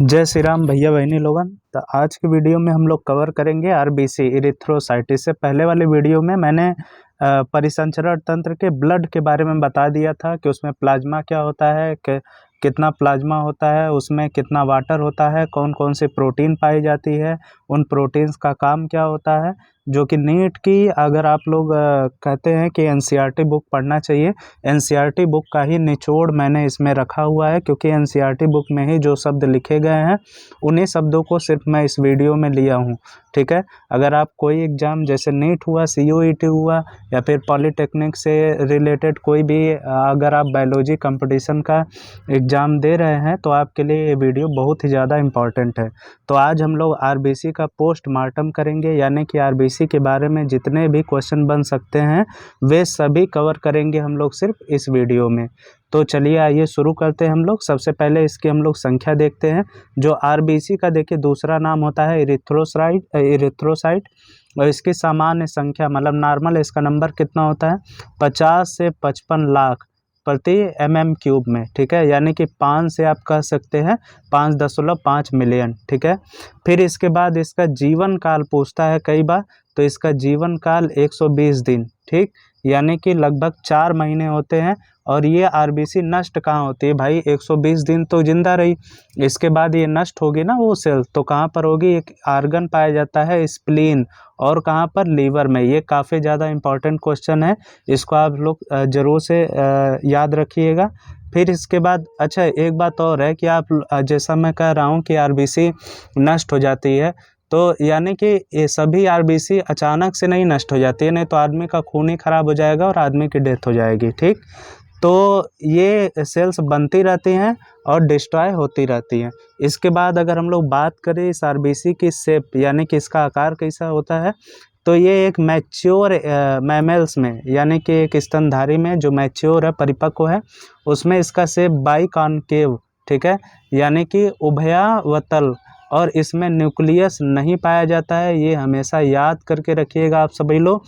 जय श्री राम भैया बहनी लोगन। तो आज की वीडियो में हम लोग कवर करेंगे आरबीसी इरिथ्रोसाइट। इससे पहले वाली वीडियो में मैंने परिसंचरण तंत्र के ब्लड के बारे में बता दिया था कि उसमें प्लाज्मा क्या होता है, कि कितना प्लाज्मा होता है, उसमें कितना वाटर होता है, कौन कौन सी प्रोटीन पाई जाती है, उन प्रोटीन्स का काम क्या होता है। जो कि नीट की अगर आप लोग कहते हैं कि एनसीईआरटी बुक पढ़ना चाहिए, एनसीईआरटी बुक का ही निचोड़ मैंने इसमें रखा हुआ है, क्योंकि एनसीईआरटी बुक में ही जो शब्द लिखे गए हैं उन्हीं शब्दों को सिर्फ मैं इस वीडियो में लिया हूँ। ठीक है। अगर आप कोई एग्ज़ाम जैसे नीट हुआ, सीयूईटी हुआ, या फिर पॉलीटेक्निक से रिलेटेड कोई भी अगर आप बायोलॉजी कंपटीशन का एग्ज़ाम दे रहे हैं तो आपके लिए ये वीडियो बहुत ही ज़्यादा इम्पॉर्टेंट है। तो आज हम लोग आरबीसी का पोस्टमार्टम करेंगे, यानी कि आरबीसी के बारे में जितने भी क्वेश्चन बन सकते हैं वे सभी कवर करेंगे हम लोग सिर्फ इस वीडियो में। तो चलिए आइए शुरू करते हैं हम लोग। सबसे पहले इसकी हम लोग संख्या देखते हैं। जो आरबीसी का देखिए दूसरा नाम होता है इरिथ्रोसाइट, और इसकी सामान्य संख्या मतलब नॉर्मल इसका नंबर कितना होता है, 50 से 55 लाख प्रति mm³ में। ठीक है, यानी कि 5 से आप कह सकते हैं 5.5 मिलियन। ठीक है। फिर इसके बाद इसका जीवन काल पूछता है कई बार, तो इसका जीवन काल 120 दिन। ठीक, यानी कि लगभग 4 महीने होते हैं। और ये आरबीसी नष्ट कहाँ होती है भाई, 120 दिन तो जिंदा रही, इसके बाद ये नष्ट होगी ना वो सेल, तो कहाँ पर होगी, एक आर्गन पाया जाता है स्प्लीन, और कहाँ पर, लीवर में। ये काफ़ी ज़्यादा इम्पॉर्टेंट क्वेश्चन है, इसको आप लोग ज़रूर से याद रखिएगा। फिर इसके बाद अच्छा एक बात और है कि आप जैसा मैं कह रहा हूँ कि आरबीसी नष्ट हो जाती है, तो यानी कि ये सभी आरबीसी अचानक से नहीं नष्ट हो जाती है, नहीं तो आदमी का खून ही खराब हो जाएगा और आदमी की डेथ हो जाएगी। ठीक, तो ये सेल्स बनती रहती हैं और डिस्ट्रॉय होती रहती हैं। इसके बाद अगर हम लोग बात करें इस आरबीसी की शेप, यानी कि इसका आकार कैसा होता है, तो ये एक मैच्योर मैमल्स में, यानी कि एक स्तनधारी में जो मैच्योर है, परिपक्व है, उसमें इसका शेप बाइकॉनकेव। ठीक है, यानी कि उभयावतल, और इसमें न्यूक्लियस नहीं पाया जाता है। ये हमेशा याद करके रखिएगा आप सभी लोग।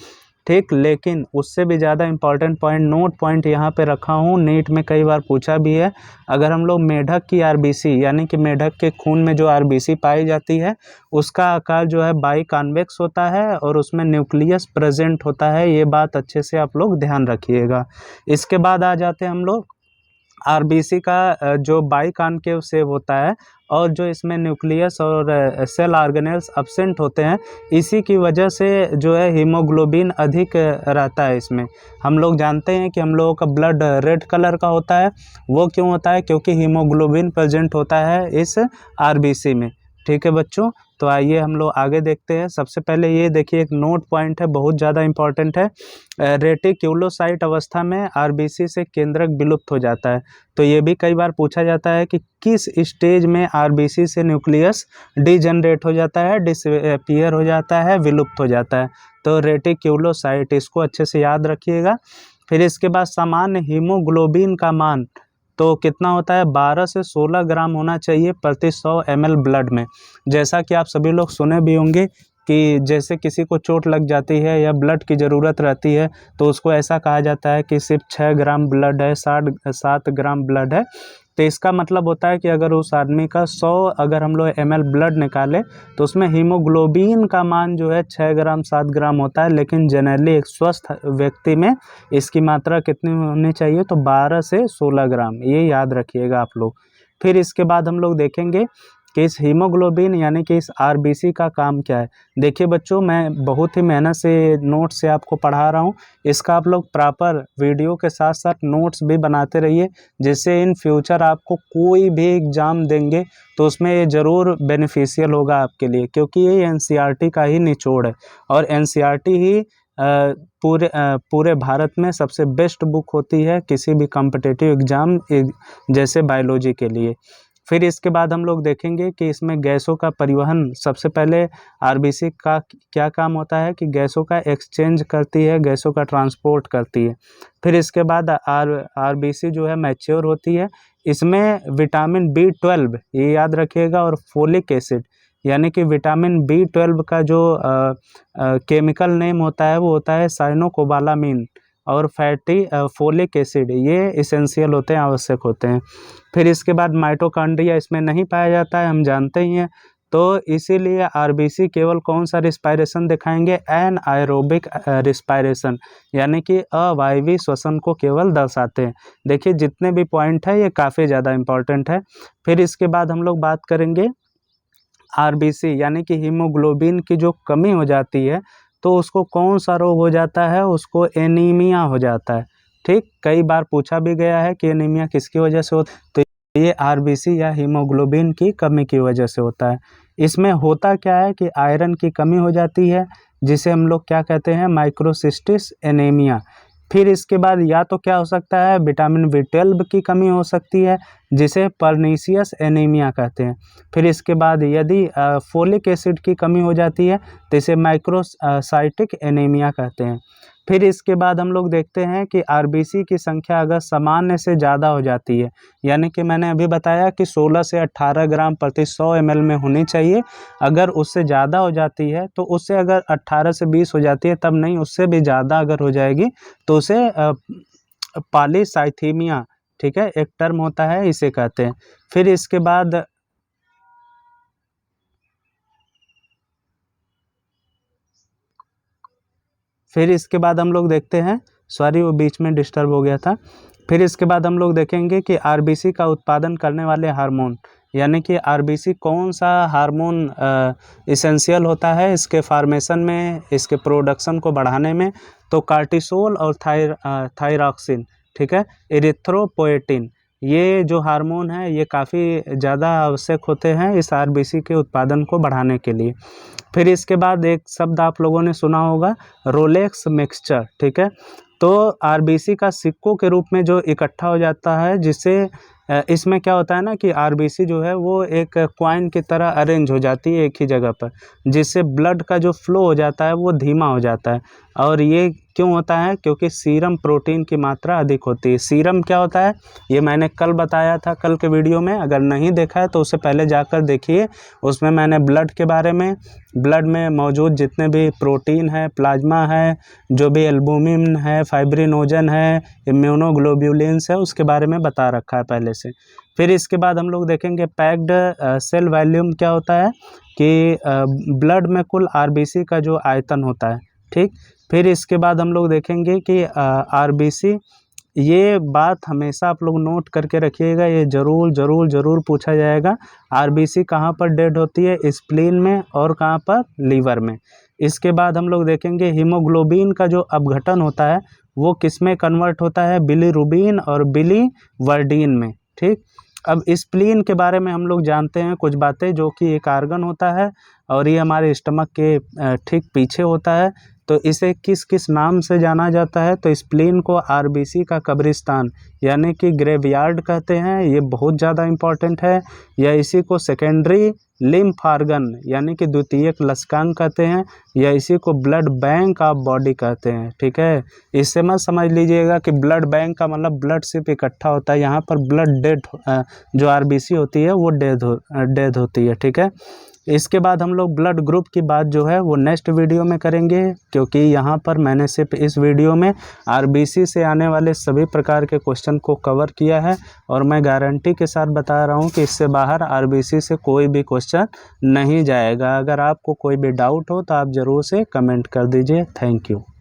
ठीक, लेकिन उससे भी ज़्यादा इम्पॉर्टेंट पॉइंट, नोट पॉइंट यहाँ पे रखा हूँ, नीट में कई बार पूछा भी है। अगर हम लोग मेढक की आरबीसी, यानी कि मेढक के खून में जो आरबीसी पाई जाती है, उसका आकार जो है बाइकॉन्वेक्स होता है और उसमें न्यूक्लियस प्रेजेंट होता है। ये बात अच्छे से आप लोग ध्यान रखिएगा। इसके बाद आ जाते हैं हम लोग आरबीसी का जो बाइकॉनकेव शेप होता है, और जो इसमें न्यूक्लियस और सेल ऑर्गेनेल्स एब्सेंट होते हैं, इसी की वजह से जो है हीमोग्लोबिन अधिक रहता है इसमें। हम लोग जानते हैं कि हम लोगों का ब्लड रेड कलर का होता है, वो क्यों होता है, क्योंकि हीमोग्लोबिन प्रेजेंट होता है इस आरबीसी में। ठीक है बच्चों, तो आइए हम लोग आगे देखते हैं। सबसे पहले ये देखिए एक नोट पॉइंट है, बहुत ज़्यादा इंपॉर्टेंट है। रेटिक्यूलोसाइट अवस्था में आरबीसी से केंद्रक विलुप्त हो जाता है। तो ये भी कई बार पूछा जाता है कि किस स्टेज में आरबीसी से न्यूक्लियस डिजनरेट हो जाता है, डिसअपीयर हो जाता है, विलुप्त हो जाता है। तो रेटिक्यूलोसाइट, इसको अच्छे से याद रखिएगा। फिर इसके बाद सामान्य हीमोग्लोबिन का मान तो कितना होता है, 12 से 16 ग्राम होना चाहिए प्रति 100 ml ब्लड में। जैसा कि आप सभी लोग सुने भी होंगे कि जैसे किसी को चोट लग जाती है या ब्लड की ज़रूरत रहती है, तो उसको ऐसा कहा जाता है कि सिर्फ 6 ग्राम ब्लड है, 7 ग्राम ब्लड है। तो इसका मतलब होता है कि अगर उस आदमी का 100 अगर हम लोग ml ब्लड निकालें, तो उसमें हीमोग्लोबिन का मान जो है 6 ग्राम 7 ग्राम होता है। लेकिन जनरली एक स्वस्थ व्यक्ति में इसकी मात्रा कितनी होनी चाहिए, तो 12 से 16 ग्राम, ये याद रखिएगा आप लोग। फिर इसके बाद हम लोग देखेंगे कि इस हीमोग्लोबिन यानी कि इस आरबीसी का काम क्या है। देखिए बच्चों, मैं बहुत ही मेहनत से नोट से आपको पढ़ा रहा हूँ, इसका आप लोग प्रॉपर वीडियो के साथ साथ नोट्स भी बनाते रहिए, जिससे इन फ्यूचर आपको कोई भी एग्ज़ाम देंगे तो उसमें ये ज़रूर बेनिफिशियल होगा आपके लिए, क्योंकि ये एनसीईआरटी का ही निचोड़ है। और एनसीईआरटी ही पूरे भारत में सबसे बेस्ट बुक होती है किसी भी कॉम्पिटिटिव एग्ज़ाम जैसे बायोलॉजी के लिए। फिर इसके बाद हम लोग देखेंगे कि इसमें गैसों का परिवहन, सबसे पहले आरबीसी का क्या काम होता है कि गैसों का एक्सचेंज करती है, गैसों का ट्रांसपोर्ट करती है। फिर इसके बाद आरबीसी जो है मैच्योर होती है। इसमें विटामिन B12, ये याद रखिएगा, और फोलिक एसिड, यानी कि विटामिन B12 का जो केमिकल नेम होता है वो होता है साइनोकोबालामिन। और फैटी फोलिक एसिड, ये इसेंशियल होते हैं, आवश्यक होते हैं। फिर इसके बाद माइटोकॉन्ड्रिया इसमें नहीं पाया जाता है, हम जानते ही हैं। तो इसीलिए आरबीसी केवल कौन सा रिस्पायरेशन दिखाएंगे, एनाएरोबिक रिस्पायरेशन, यानी कि अवायवीय श्वसन को केवल दर्शाते हैं। देखिए जितने भी पॉइंट है ये काफ़ी ज़्यादा इम्पॉर्टेंट है। फिर इसके बाद हम लोग बात करेंगे आरबीसी यानी कि हीमोग्लोबिन की जो कमी हो जाती है तो उसको कौन सा रोग हो जाता है, उसको एनीमिया हो जाता है। ठीक, कई बार पूछा भी गया है कि एनीमिया किसकी वजह से होता है, तो ये आरबीसी या हीमोग्लोबिन की कमी की वजह से होता है। इसमें होता क्या है कि आयरन की कमी हो जाती है, जिसे हम लोग क्या कहते हैं, माइक्रोसिस्टिस एनीमिया। फिर इसके बाद या तो क्या हो सकता है, विटामिन B12 की कमी हो सकती है, जिसे पर्नीशियस एनीमिया कहते हैं। फिर इसके बाद यदि फोलिक एसिड की कमी हो जाती है तो इसे माइक्रोसाइटिक एनीमिया कहते हैं। फिर इसके बाद हम लोग देखते हैं कि आरबीसी की संख्या अगर सामान्य से ज़्यादा हो जाती है, यानी कि मैंने अभी बताया कि 16 से 18 ग्राम प्रति 100 ml में होनी चाहिए, अगर उससे ज़्यादा हो जाती है तो उससे अगर 18 से 20 हो जाती है तब नहीं, उससे भी ज़्यादा अगर हो जाएगी तो उसे पॉलीसाइथीमिया, ठीक है, एक टर्म होता है, इसे कहते हैं। फिर इसके बाद हम लोग देखते हैं, सॉरी वो बीच में डिस्टर्ब हो गया था। फिर इसके बाद हम लोग देखेंगे कि आरबीसी का उत्पादन करने वाले हार्मोन, यानी कि आरबीसी कौन सा हार्मोन इसेंशियल होता है इसके फार्मेशन में, इसके प्रोडक्शन को बढ़ाने में, तो कार्टिसोल और थायरॉक्सिन, ठीक है, एरिथ्रोपोएटिन, ये जो हार्मोन है ये काफ़ी ज़्यादा आवश्यक होते हैं इस आरबीसी के उत्पादन को बढ़ाने के लिए। फिर इसके बाद एक शब्द आप लोगों ने सुना होगा, रोलेक्स मिक्सचर, ठीक है। तो आरबीसी का सिक्कों के रूप में जो इकट्ठा हो जाता है, जिससे इसमें क्या होता है ना कि आरबीसी जो है वो एक कॉइन की तरह अरेंज हो जाती है एक ही जगह पर, जिससे ब्लड का जो फ्लो हो जाता है वो धीमा हो जाता है। और ये क्यों होता है, क्योंकि सीरम प्रोटीन की मात्रा अधिक होती है। सीरम क्या होता है ये मैंने कल बताया था, कल के वीडियो में, अगर नहीं देखा है तो उससे पहले जाकर देखिए, उसमें मैंने ब्लड के बारे में, ब्लड में मौजूद जितने भी प्रोटीन है, प्लाज्मा है, जो भी एल्बुमिन है, फाइब्रिनोजन है, इम्यूनोग्लोब्युलिन्स है, उसके बारे में बता रखा है पहले से। फिर इसके बाद हम लोग देखेंगे पैक्ड सेल वॉल्यूम क्या होता है, कि ब्लड में कुल आरबीसी का जो आयतन होता है, ठीक। फिर इसके बाद हम लोग देखेंगे कि आरबीसी, ये बात हमेशा आप लोग नोट करके रखिएगा, ये ज़रूर ज़रूर ज़रूर पूछा जाएगा, आरबीसी कहाँ पर डेड होती है, स्प्लीन में और कहाँ पर, लीवर में। इसके बाद हम लोग देखेंगे हीमोग्लोबिन का जो अपघटन होता है वो किस में कन्वर्ट होता है, बिलीरुबिन और बिलीवर्डिन में, ठीक। अब स्प्लीन के बारे में हम लोग जानते हैं कुछ बातें, जो कि एक आर्गन होता है और ये हमारे स्टमक के ठीक पीछे होता है। तो इसे किस किस नाम से जाना जाता है, तो स्प्लीन को आरबीसी का कब्रिस्तान यानी कि ग्रेवयार्ड कहते हैं, ये बहुत ज़्यादा इम्पॉर्टेंट है। या इसी को सेकेंडरी लिम्फ ऑर्गन यानी कि द्वितीयक लसकांग कहते हैं, या इसी को ब्लड बैंक ऑफ बॉडी कहते हैं, ठीक है। इससे मत समझ लीजिएगा कि ब्लड बैंक का मतलब ब्लड सिर्फ इकट्ठा होता है, यहाँ पर ब्लड डेड, जो आरबीसी होती है वो डेड होती है, ठीक है। इसके बाद हम लोग ब्लड ग्रुप की बात जो है वो नेक्स्ट वीडियो में करेंगे, क्योंकि यहाँ पर मैंने सिर्फ इस वीडियो में आरबीसी से आने वाले सभी प्रकार के क्वेश्चन को कवर किया है, और मैं गारंटी के साथ बता रहा हूँ कि इससे बाहर आरबीसी से कोई भी क्वेश्चन नहीं जाएगा। अगर आपको कोई भी डाउट हो तो आप ज़रूर से कमेंट कर दीजिए। Thank you.